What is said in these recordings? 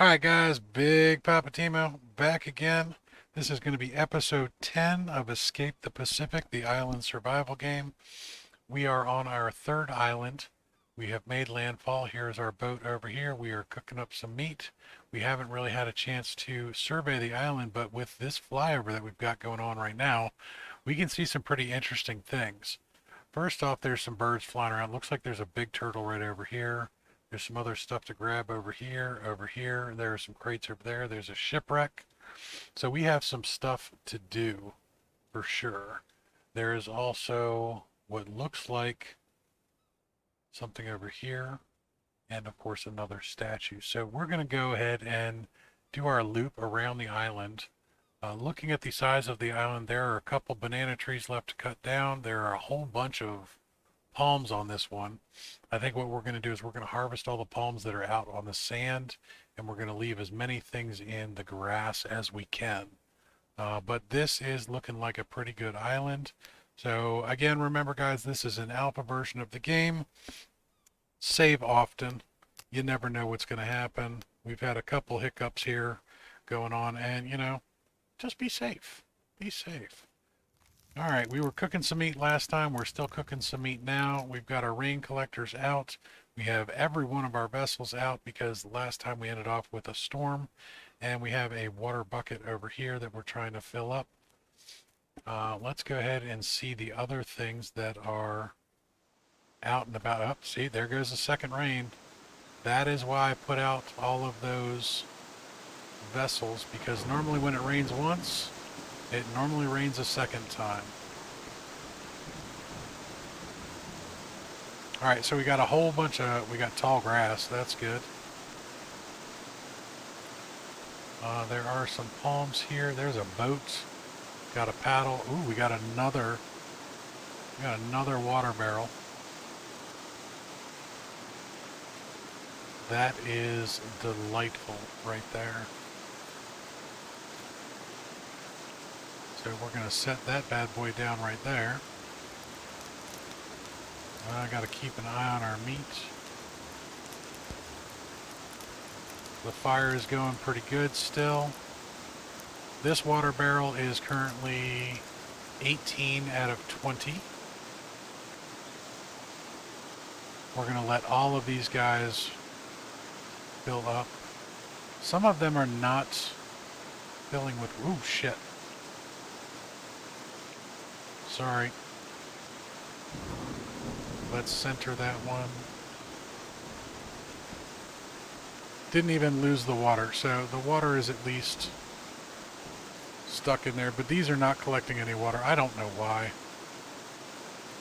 Alright guys, BigPoppaTMo back again. This is going to be episode 10 of Escape the Pacific, the island survival game. We are on our third island. We have made landfall. Here's our boat over here. We are cooking up some meat. We haven't really had a chance to survey the island, but with this flyover that we've got going on right now, we can see some pretty interesting things. First off, there's some birds flying around. Looks like there's a big turtle right over here. There's some other stuff to grab over here, over here. There are some crates over there. There's a shipwreck. So we have some stuff to do for sure. There is also what looks like something over here, and of course another statue. So we're going to go ahead and do our loop around the island. Looking at the size of the island, there are a couple banana trees left to cut down. There are a whole bunch of palms on this one. I think what we're going to do is we're going to harvest all the palms that are out on the sand, and we're going to leave as many things in the grass as we can. But this is looking like a pretty good island. So again, remember guys, this is an alpha version of the game. Save often. You never know what's going to happen. We've had a couple hiccups here going on, and just be safe. Be safe. All right, we were cooking some meat last time. We're still cooking some meat now. We've got our rain collectors out. We have every one of our vessels out because last time we ended off with a storm. And we have a water bucket over here that we're trying to fill up. Let's go ahead and see the other things that are out and about. Oh, see, there goes the second rain. That is why I put out all of those vessels, because normally when it rains once, it normally rains a second time. All right, so we got a whole bunch of, we got tall grass. That's good. There are some palms here. There's a boat. Got a paddle. Ooh, we got another water barrel. That is delightful right there. So we're going to set that bad boy down right there. I got to keep an eye on our meat. The fire is going pretty good still. This water barrel is currently 18 out of 20. We're going to let all of these guys fill up. Some of them are not filling with, ooh, shit. Sorry. Let's center that one. Didn't even lose the water, so the water is at least stuck in there, but these are not collecting any water. I don't know why.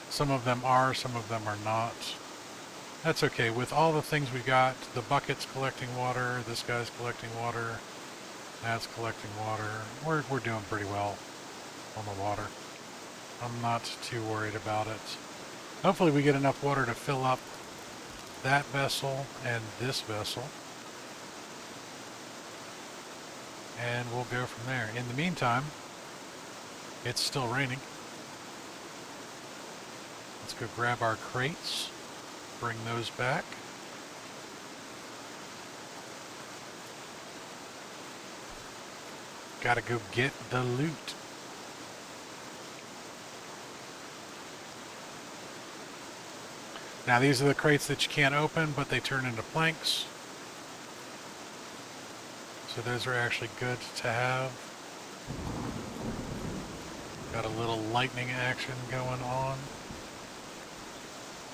Some of them are, some of them are not. That's okay. With all the things we got, the bucket's collecting water, this guy's collecting water, that's collecting water. We're doing pretty well on the water. I'm not too worried about it. Hopefully we get enough water to fill up that vessel and this vessel. And we'll go from there. In the meantime, it's still raining. Let's go grab our crates, bring those back. Gotta go get the loot. Now these are the crates that you can't open, but they turn into planks. So those are actually good to have. Got a little lightning action going on.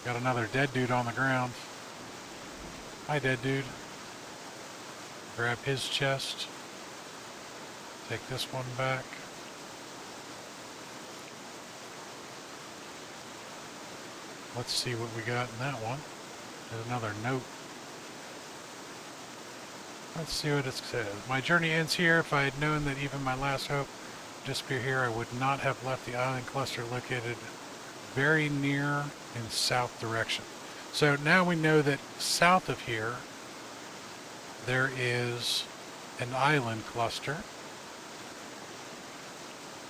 Got another dead dude on the ground. Hi, dead dude. Grab his chest. Take this one back. Let's see what we got in that one. There's another note. Let's see what it says. My journey ends here. If I had known that even my last hope would disappear here, I would not have left the island cluster located very near in south direction. So now we know that south of here, there is an island cluster.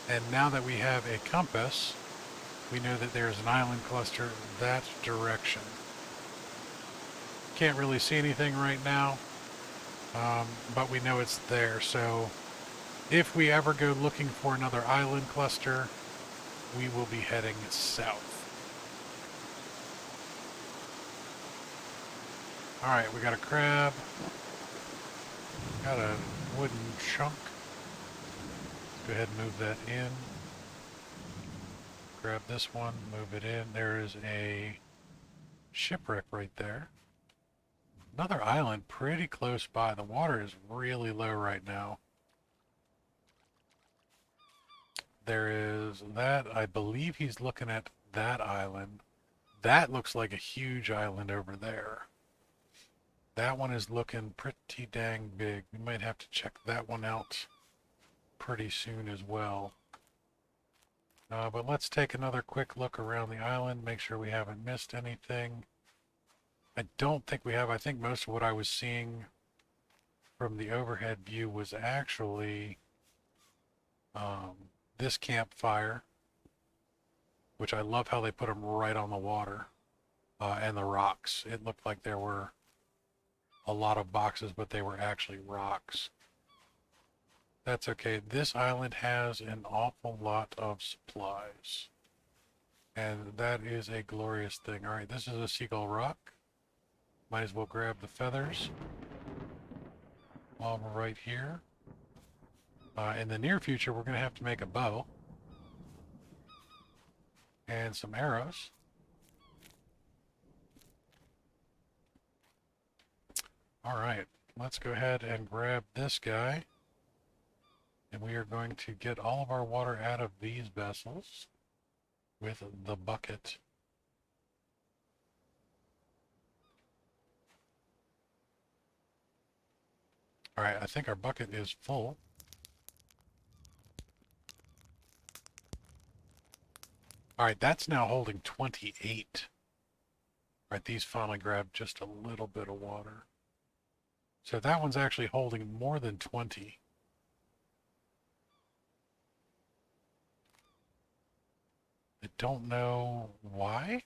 And now that we have a compass, we know that there's an island cluster that direction. Can't really see anything right now. but we know it's there. So if we ever go looking for another island cluster, we will be heading south. All right, we got a crab. Got a wooden chunk. Go ahead and move that in. Grab this one, move it in. There is a shipwreck right there. Another island pretty close by. The water is really low right now. There is that. I believe he's looking at that island. That looks like a huge island over there. That one is looking pretty dang big. We might have to check that one out pretty soon as well. But let's take another quick look around the island, make sure we haven't missed anything. I don't think we have. I think most of what I was seeing from the overhead view was actually this campfire, which I love how they put them right on the water and the rocks. It looked like there were a lot of boxes, but they were actually rocks. That's okay. This island has an awful lot of supplies. And that is a glorious thing. All right, this is a seagull rock. Might as well grab the feathers while we're right here. In the near future, we're going to have to make a bow and some arrows. All right, let's go ahead and grab this guy. And we are going to get all of our water out of these vessels with the bucket. All right, I think our bucket is full. All right, that's now holding 28. All right, these finally grabbed just a little bit of water. So that one's actually holding more than 20. I don't know why,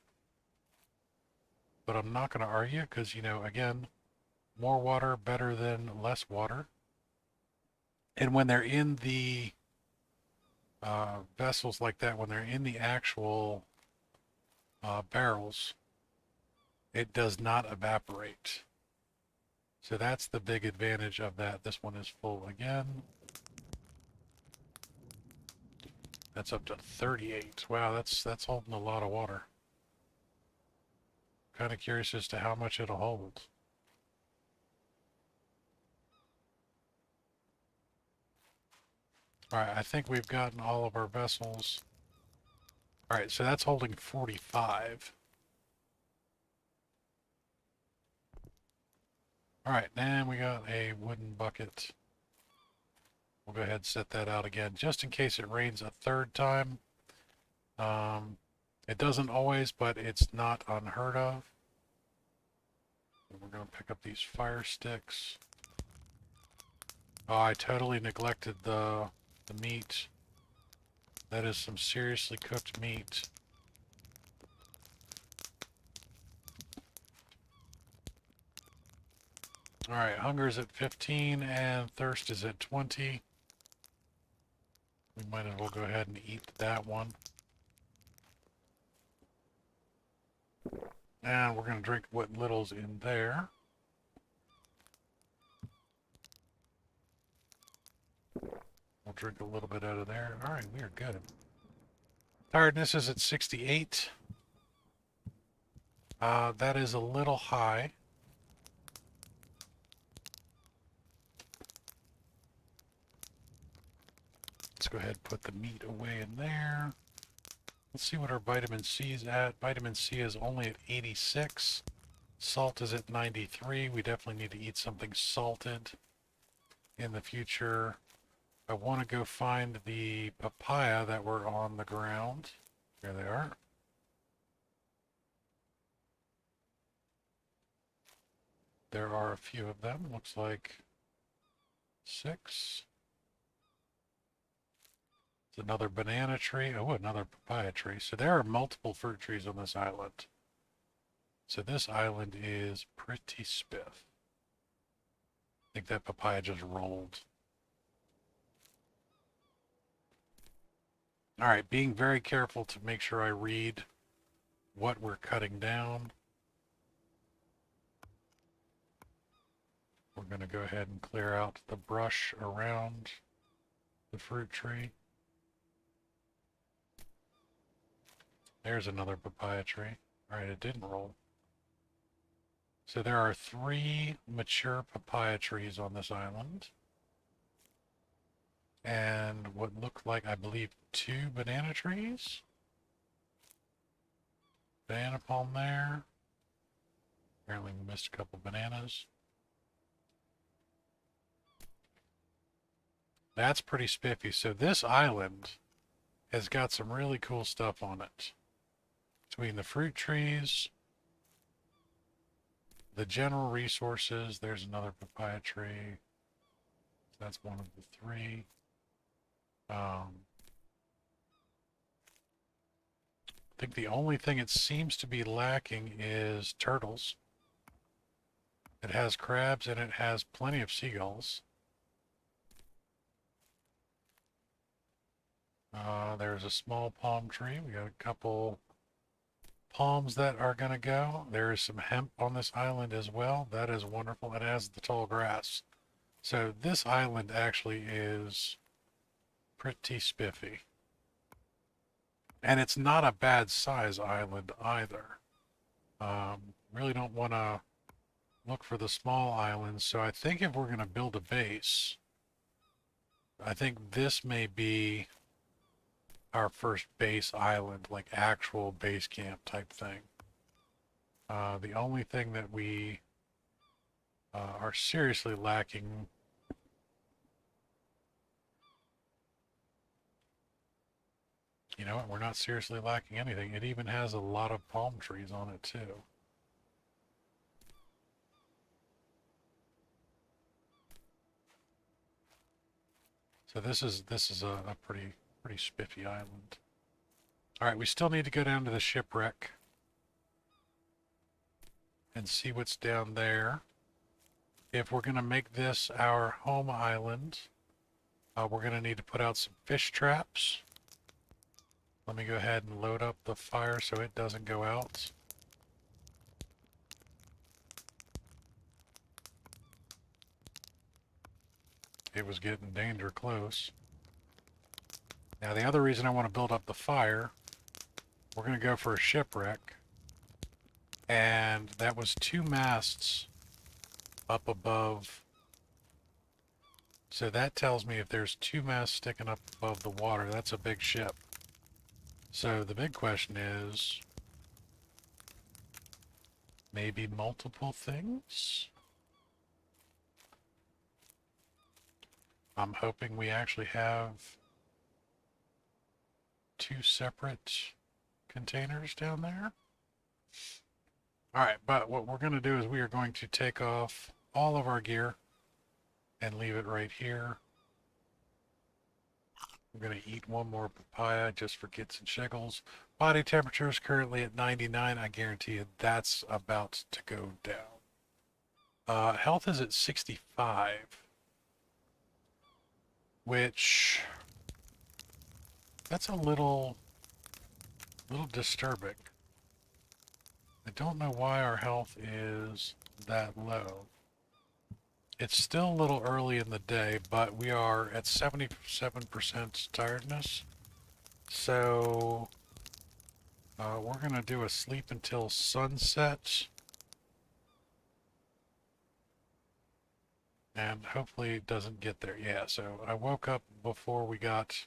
but I'm not going to argue because, you know, again, more water better than less water. And when they're in the vessels like that, when they're in the actual barrels, it does not evaporate. So that's the big advantage of that. This one is full again. That's up to 38. Wow, that's holding a lot of water. Kind of curious as to how much it'll hold. All right, I think we've gotten all of our vessels. All right, so that's holding 45. All right, then we got a wooden bucket. We'll go ahead and set that out again, just in case it rains a third time. It doesn't always, but it's not unheard of. We're going to pick up these fire sticks. Oh, I totally neglected the meat. That is some seriously cooked meat. All right, hunger is at 15 and thirst is at 20. We might as well go ahead and eat that one. And we're going to drink what little's in there. We'll drink a little bit out of there. All right, we are good. Tiredness is at 68. That is a little high. Let's go ahead and put the meat away in there. Let's see what our vitamin C is at. Vitamin C is only at 86. Salt is at 93. We definitely need to eat something salted in the future. I want to go find the papaya that were on the ground. There they are. There are a few of them. Looks like 6. It's another banana tree. Oh, another papaya tree. So there are multiple fruit trees on this island. So this island is pretty spiff. think that papaya just rolled. All right, being very careful to make sure I read what we're cutting down. We're going to go ahead and clear out the brush around the fruit tree. There's another papaya tree. All right, it didn't roll. So there are 3 mature papaya trees on this island. And what look like, I believe, 2 banana trees. Banana palm there. Apparently we missed a couple bananas. That's pretty spiffy. So this island has got some really cool stuff on it. Between the fruit trees, the general resources, there's another papaya tree. That's one of the 3. I think the only thing it seems to be lacking is turtles. It has crabs and it has plenty of seagulls. There's a small palm tree. We got a couple palms that are going to go. There is some hemp on this island as well. That is wonderful. It has the tall grass. So this island actually is pretty spiffy. And it's not a bad size island either. Really don't want to look for the small islands. So I think if we're going to build a base, I think this may be our first base island, like actual base camp type thing. The only thing that we are seriously lacking you know what, we're not seriously lacking anything. It even has a lot of palm trees on it too. So this is a pretty spiffy island. All right, we still need to go down to the shipwreck and see what's down there. If we're going to make this our home island, we're going to need to put out some fish traps. Let me go ahead and load up the fire so it doesn't go out. It was getting danger close. Now the other reason I want to build up the fire, we're going to go for a shipwreck. And that was 2 masts up above. So that tells me if there's 2 masts sticking up above the water, that's a big ship. So the big question is, maybe multiple things? I'm hoping we actually have 2 separate containers down there. All right, but what we're going to do is we are going to take off all of our gear and leave it right here. I'm going to eat one more papaya just for kits and shiggles. Body temperature is currently at 99. I guarantee you that's about to go down. Health is at 65, which that's a little disturbing. I don't know why our health is that low. It's still a little early in the day, but we are at 77% tiredness. So we're going to do a sleep until sunset. And hopefully it doesn't get there. Yeah, so I woke up before we got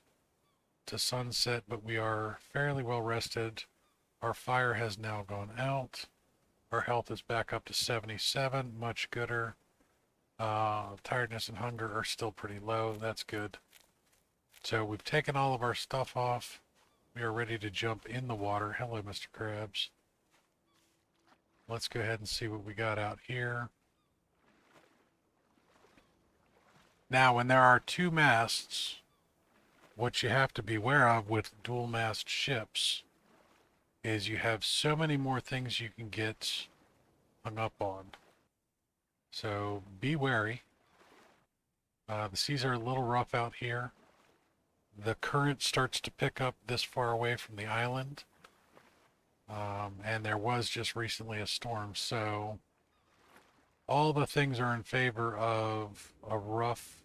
to sunset, but we are fairly well rested. Our fire has now gone out. Our health is back up to 77, much gooder. Tiredness and hunger are still pretty low. That's good. So we've taken all of our stuff off. We are ready to jump in the water. Hello, Mr. Krabs. Let's go ahead and see what we got out here. Now, when there are 2 masts, what you have to be aware of with dual mast ships is you have so many more things you can get hung up on. So be wary. The seas are a little rough out here. The current starts to pick up this far away from the island. And there was just recently a storm, so all the things are in favor of a rough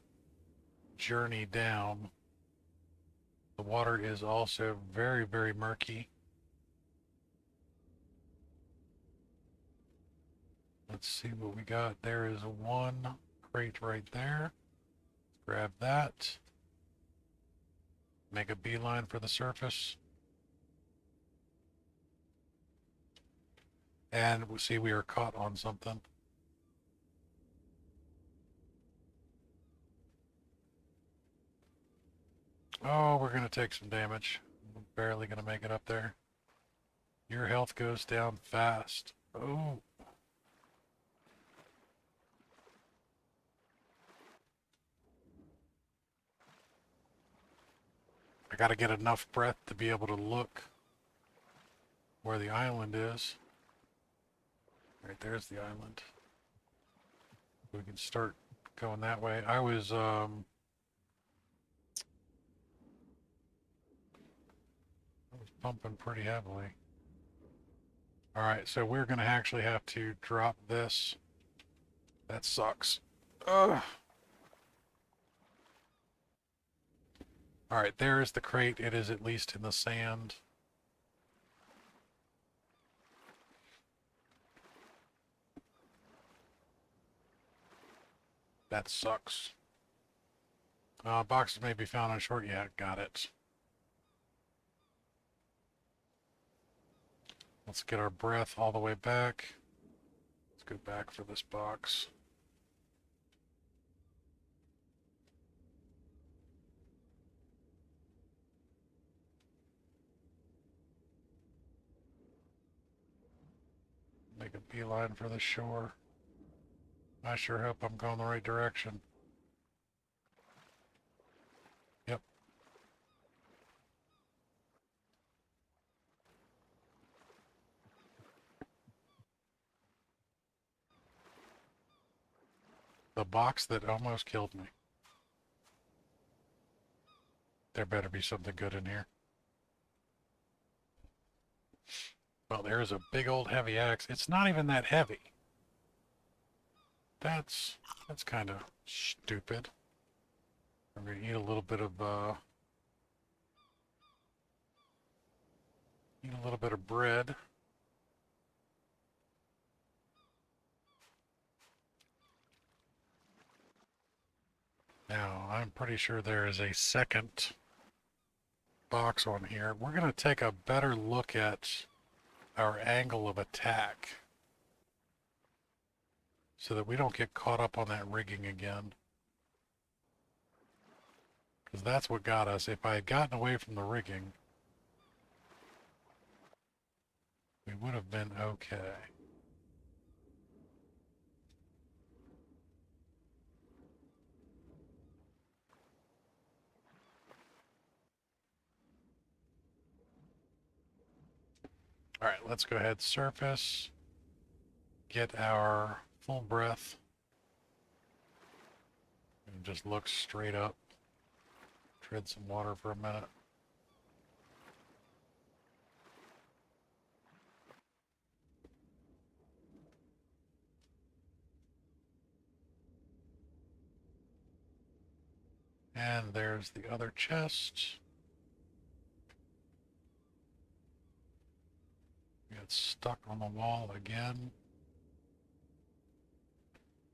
journey down. The water is also very, very murky. Let's see what we got. There is one crate right there. Grab that. Make a beeline for the surface. And we see we are caught on something. Oh, we're going to take some damage. We're barely going to make it up there. Your health goes down fast. Oh. I got to get enough breath to be able to look where the island is. Right there's the island. We can start going that way. I was pumping pretty heavily. All right, so we're going to actually have to drop this. That sucks. Ugh. All right, there is the crate. It is at least in the sand. That sucks. Boxes may be found on shore. Yeah, got it. Let's get our breath all the way back. Let's go back for this box. Make a beeline for the shore. I sure hope I'm going the right direction. Yep. The box that almost killed me. There better be something good in here. Well, there's a big old heavy axe. It's not even that heavy. That's kind of stupid. I'm gonna eat a little bit of bread. Now, I'm pretty sure there is a second box on here. We're going to take a better look at our angle of attack so that we don't get caught up on that rigging again. Because that's what got us. If I had gotten away from the rigging, we would have been okay. All right, let's go ahead, surface, get our full breath, and just look straight up. Tread some water for a minute. And there's the other chest. Got stuck on the wall again.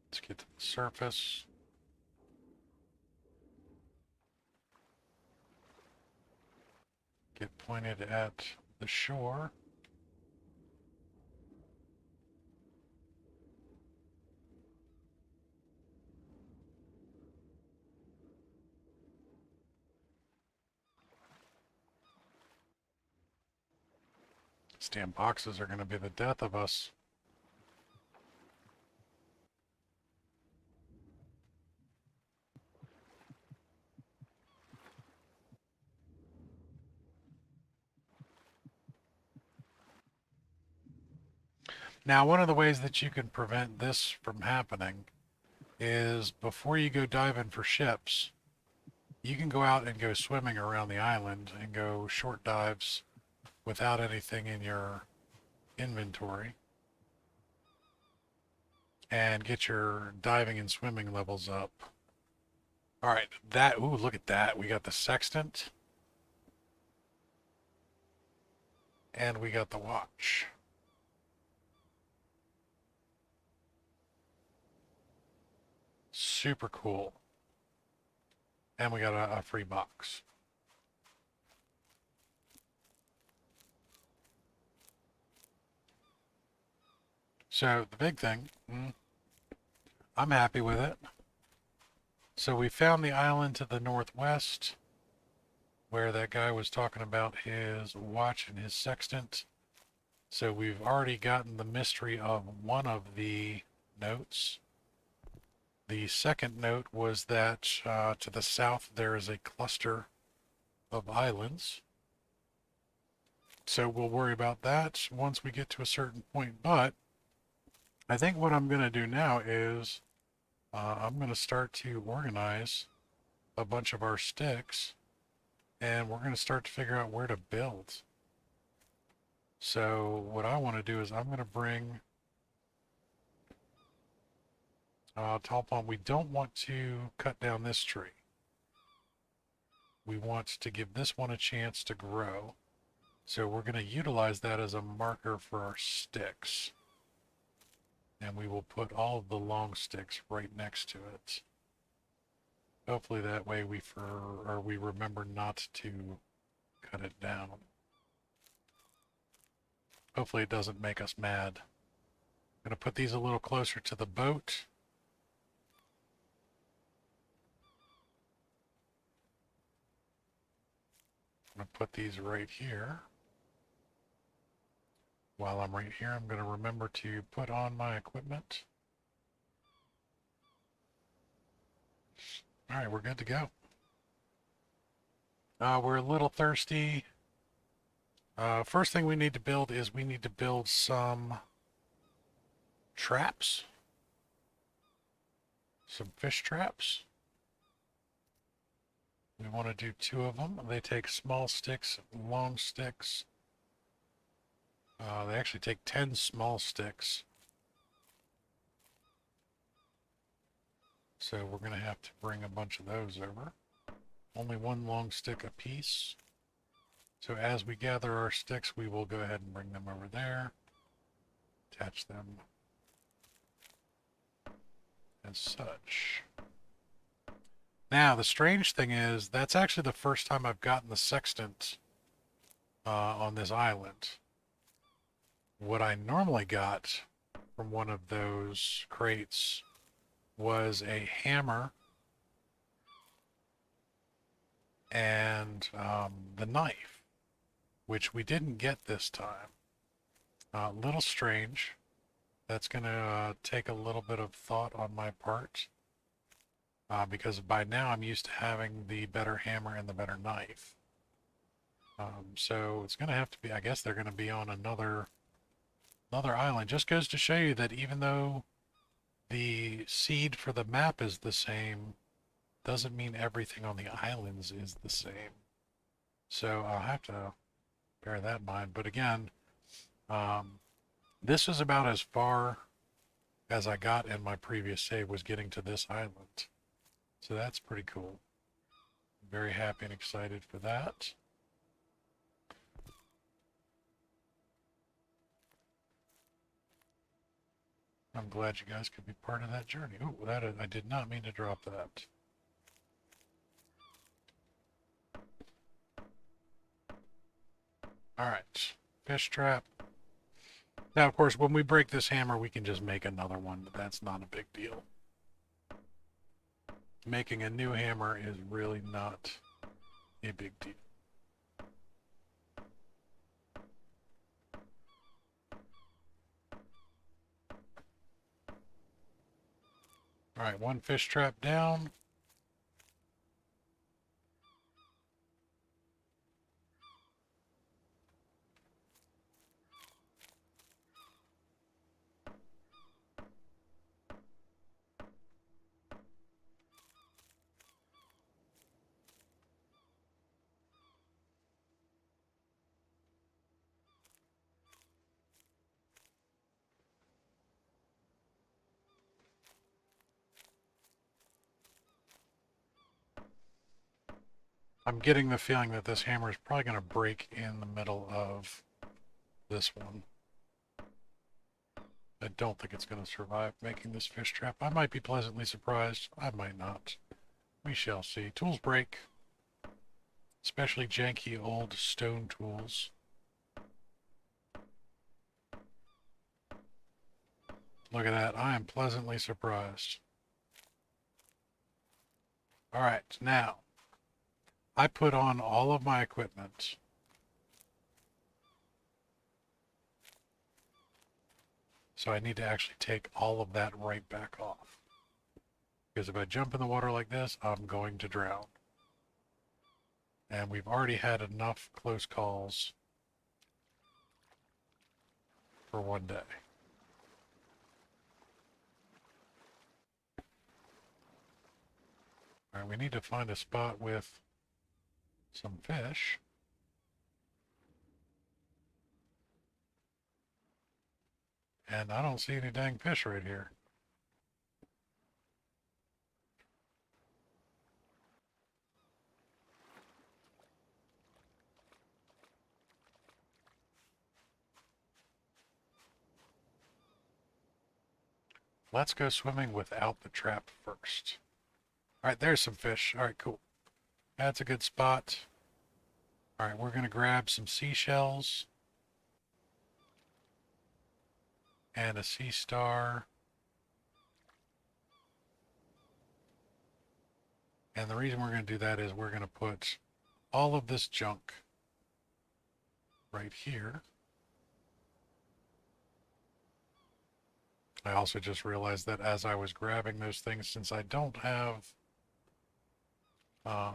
Let's get to the surface. Get pointed at the shore. These damn boxes are going to be the death of us. Now, one of the ways that you can prevent this from happening is before you go diving for ships, you can go out and go swimming around the island and go short dives without anything in your inventory and get your diving and swimming levels up. All right, ooh, look at that. We got the sextant and we got the watch. Super cool. And we got a free box. So the big thing, I'm happy with it. So we found the island to the northwest where that guy was talking about his watch and his sextant. So we've already gotten the mystery of one of the notes. The second note was that to the south there is a cluster of islands. So we'll worry about that once we get to a certain point. But I think what I'm going to do now is I'm going to start to organize a bunch of our sticks, and we're going to start to figure out where to build. So what I want to do is I'm going to bring tall palm. We don't want to cut down this tree. We want to give this one a chance to grow. So we're going to utilize that as a marker for our sticks. And we will put all of the long sticks right next to it. Hopefully that way we remember not to cut it down. Hopefully it doesn't make us mad. I'm going to put these a little closer to the boat. I'm going to put these right here. While I'm right here, I'm going to remember to put on my equipment. All right, we're good to go. We're a little thirsty. First thing we need to build is we need to build some traps. Some fish traps. We want to do 2 of them. They take small sticks, long sticks. They actually take 10 small sticks. So we're going to have to bring a bunch of those over. Only 1 long stick apiece. So as we gather our sticks, we will go ahead and bring them over there. Attach them as such. Now, the strange thing is, that's actually the first time I've gotten the sextant on this island. What I normally got from one of those crates was a hammer and the knife, which we didn't get this time. A little strange. That's going to take a little bit of thought on my part because by now I'm used to having the better hammer and the better knife. So it's going to have to be, I guess they're going to be on another island. Just goes to show you that even though the seed for the map is the same, doesn't mean everything on the islands is the same. So I'll have to bear that in mind. But again, this is about as far as I got in my previous save, was getting to this island. So that's pretty cool. Very happy and excited for that. I'm glad you guys could be part of that journey. Oh, I did not mean to drop that. All right, fish trap. Now, of course, when we break this hammer, we can just make another one. That's not a big deal. Making a new hammer is really not a big deal. All right, 1 fish trap down. I'm getting the feeling that this hammer is probably going to break in the middle of this one. I don't think it's going to survive making this fish trap. I might be pleasantly surprised. I might not. We shall see. Tools break. Especially janky old stone tools. Look at that. I am pleasantly surprised. Alright, now. I put on all of my equipment. So I need to actually take all of that right back off. Because if I jump in the water like this, I'm going to drown. And we've already had enough close calls for one day. Alright, we need to find a spot with some fish. And I don't see any dang fish right here. Let's go swimming without the trap first. Alright, there's some fish. Alright, cool. That's a good spot. Alright, we're going to grab some seashells. And a sea star. And the reason we're going to do that is we're going to put all of this junk right here. I also just realized that as I was grabbing those things, since I don't have a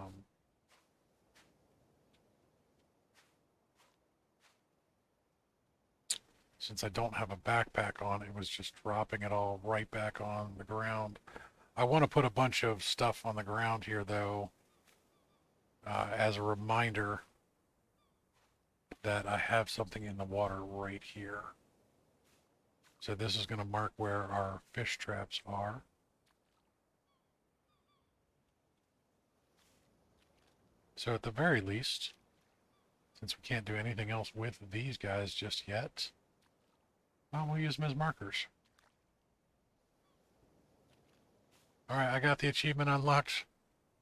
backpack on, it was just dropping it all right back on the ground. I want to put a bunch of stuff on the ground here, though, as a reminder that I have something in the water right here. So this is going to mark where our fish traps are. So at the very least, since we can't do anything else with these guys just yet, well, we'll use them as markers. Alright, I got the achievement unlocked.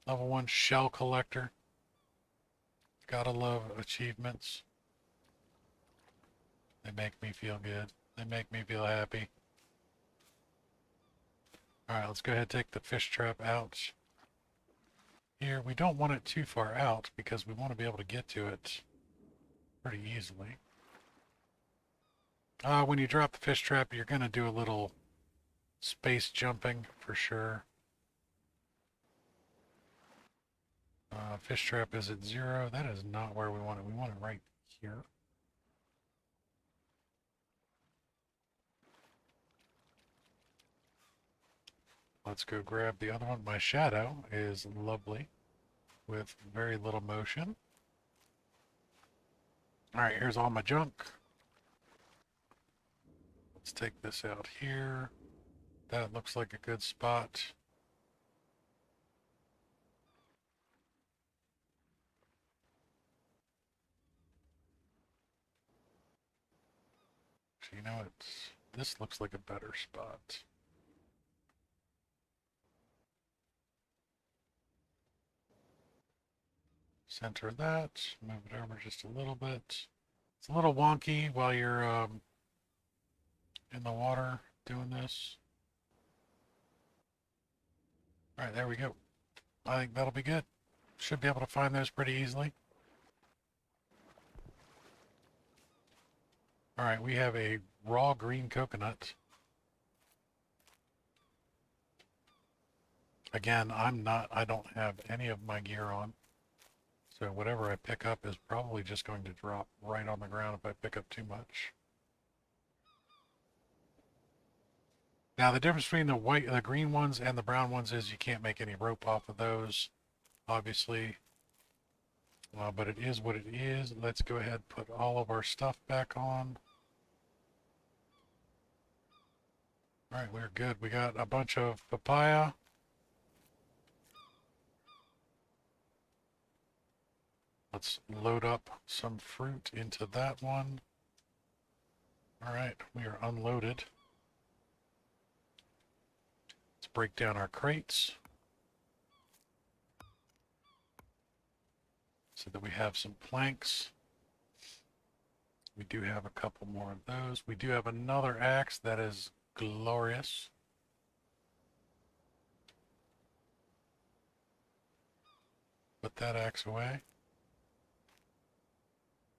Level 1 shell collector. Gotta love achievements. They make me feel good. They make me feel happy. Alright, let's go ahead and take the fish trap out. Here, we don't want it too far out because we want to be able to get to it pretty easily. When you drop the fish trap, you're going to do a little space jumping for sure. Fish trap is at 0. That is not where we want it. We want it right here. Let's go grab the other one. My shadow is lovely with very little motion. Alright, here's all my junk. Let's take this out here. That looks like a good spot. So, you know, this looks like a better spot. Center that, move it over just a little bit. It's a little wonky while you're in the water doing this. All right, there we go. I think that'll be good. Should be able to find those pretty easily. All right, we have a raw green coconut. Again, I don't have any of my gear on. So whatever I pick up is probably just going to drop right on the ground if I pick up too much. Now the difference between the green ones and the brown ones is you can't make any rope off of those, obviously. But it is what it is. Let's go ahead and put all of our stuff back on. Alright, we're good. We got a bunch of papaya. Let's load up some fruit into that one. All right, we are unloaded. Let's break down our crates so that we have some planks. We do have a couple more of those. We do have another axe that is glorious. Put that axe away.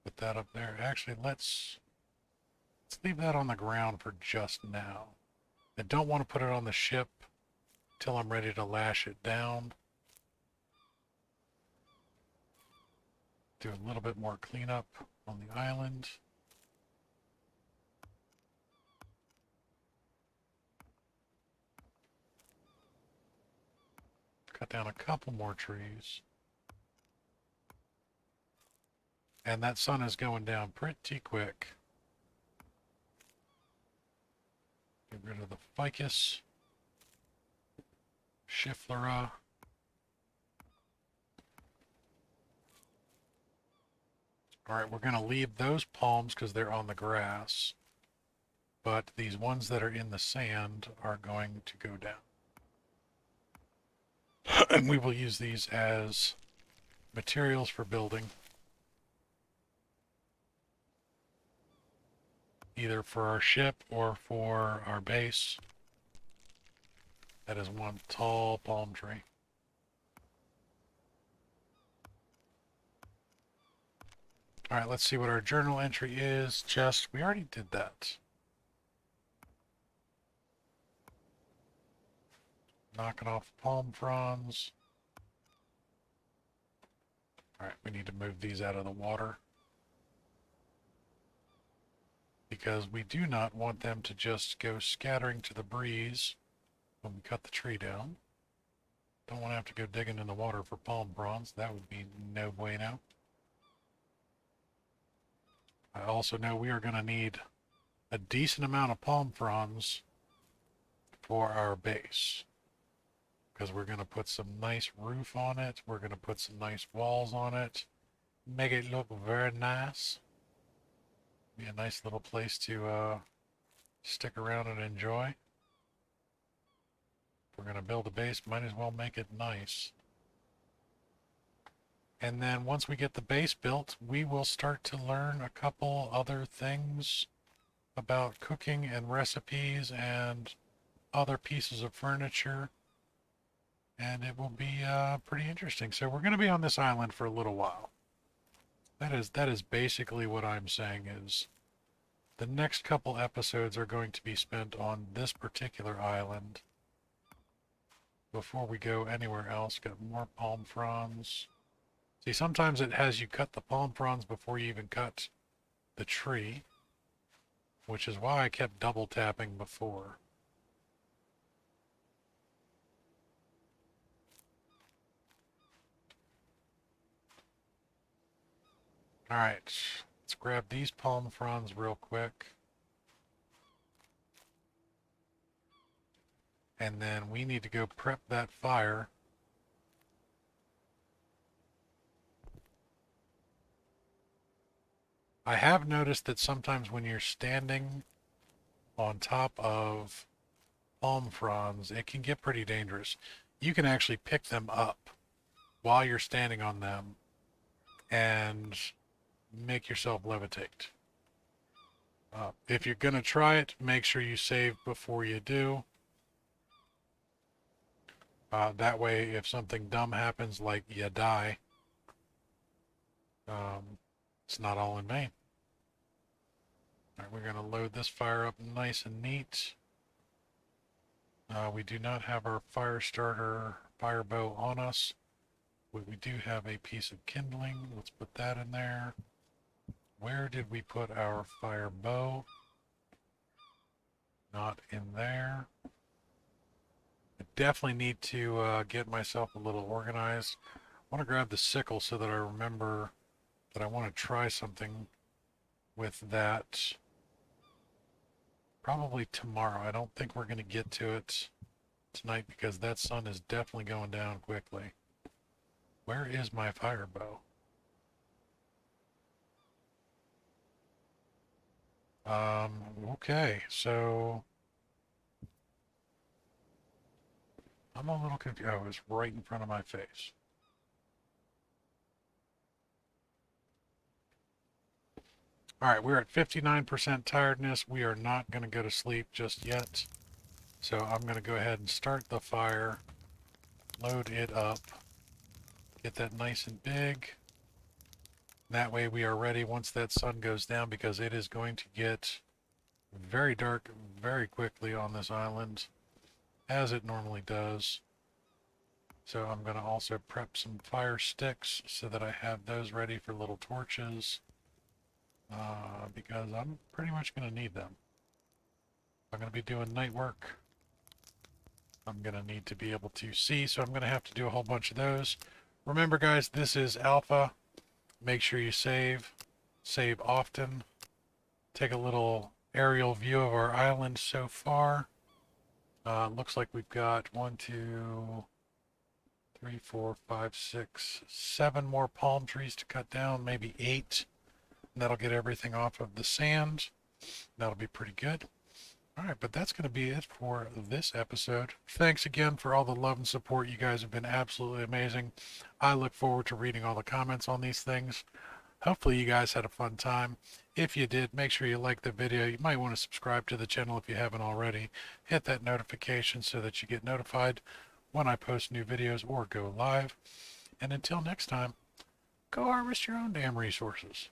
Put that up there. Actually, let's leave that on the ground for just now. I don't want to put it on the ship till I'm ready to lash it down. Do a little bit more cleanup on the island. Cut down a couple more trees. And that sun is going down pretty quick. Get rid of the ficus. Schiflera. Alright, we're going to leave those palms because they're on the grass. But these ones that are in the sand are going to go down. And we will use these as materials for building. Either for our ship or for our base. That is one tall palm tree. All right, let's see what our journal entry is. Just, we already did that. Knocking off palm fronds. All right, we need to move these out of the water, because we do not want them to just go scattering to the breeze when we cut the tree down. Don't want to have to go digging in the water for palm fronds. That would be no bueno. I also know we are going to need a decent amount of palm fronds for our base, because we're going to put some nice roof on it. We're going to put some nice walls on it. Make it look very nice. Be a nice little place to stick around and enjoy. If we're going to build a base, might as well make it nice. And then once we get the base built, we will start to learn a couple other things about cooking and recipes and other pieces of furniture. And it will be pretty interesting. So we're going to be on this island for a little while. That is basically what I'm saying. Is the next couple episodes are going to be spent on this particular island before we go anywhere else. Got more palm fronds. See, sometimes it has you cut the palm fronds before you even cut the tree, which is why I kept double tapping before. All right, let's grab these palm fronds real quick. And then we need to go prep that fire. I have noticed that sometimes when you're standing on top of palm fronds, it can get pretty dangerous. You can actually pick them up while you're standing on them and make yourself levitate. If you're going to try it, make sure you save before you do. That way, if something dumb happens, like you die, it's not all in vain. All right, we're going to load this fire up nice and neat. We do not have our fire starter fire bow on us, but we do have a piece of kindling. Let's put that in there. Where did we put our fire bow? Not in there. I definitely need to get myself a little organized. I want to grab the sickle so that I remember that I want to try something with that probably tomorrow. I don't think we're going to get to it tonight because that sun is definitely going down quickly. Where is my fire bow? Okay, so I'm a little confused. Oh, it was right in front of my face. All right, we're at 59% tiredness. We are not going to go to sleep just yet. So I'm going to go ahead and start the fire, load it up, get that nice and big. That way we are ready once that sun goes down, because it is going to get very dark very quickly on this island, as it normally does. So I'm going to also prep some fire sticks so that I have those ready for little torches, because I'm pretty much going to need them. I'm going to be doing night work. I'm going to need to be able to see, so I'm going to have to do a whole bunch of those. Remember, guys, this is alpha. Make sure you save often. Take a little aerial view of our island so far. Looks like we've got 1, 2, 3, 4, 5, 6, 7 more palm trees to cut down, maybe 8. And that'll get everything off of the sand. That'll be pretty good. All right, but that's going to be it for this episode. Thanks again for all the love and support. You guys have been absolutely amazing. I look forward to reading all the comments on these things. Hopefully you guys had a fun time. If you did, make sure you like the video. You might want to subscribe to the channel if you haven't already. Hit that notification so that you get notified when I post new videos or go live. And until next time, go harvest your own damn resources.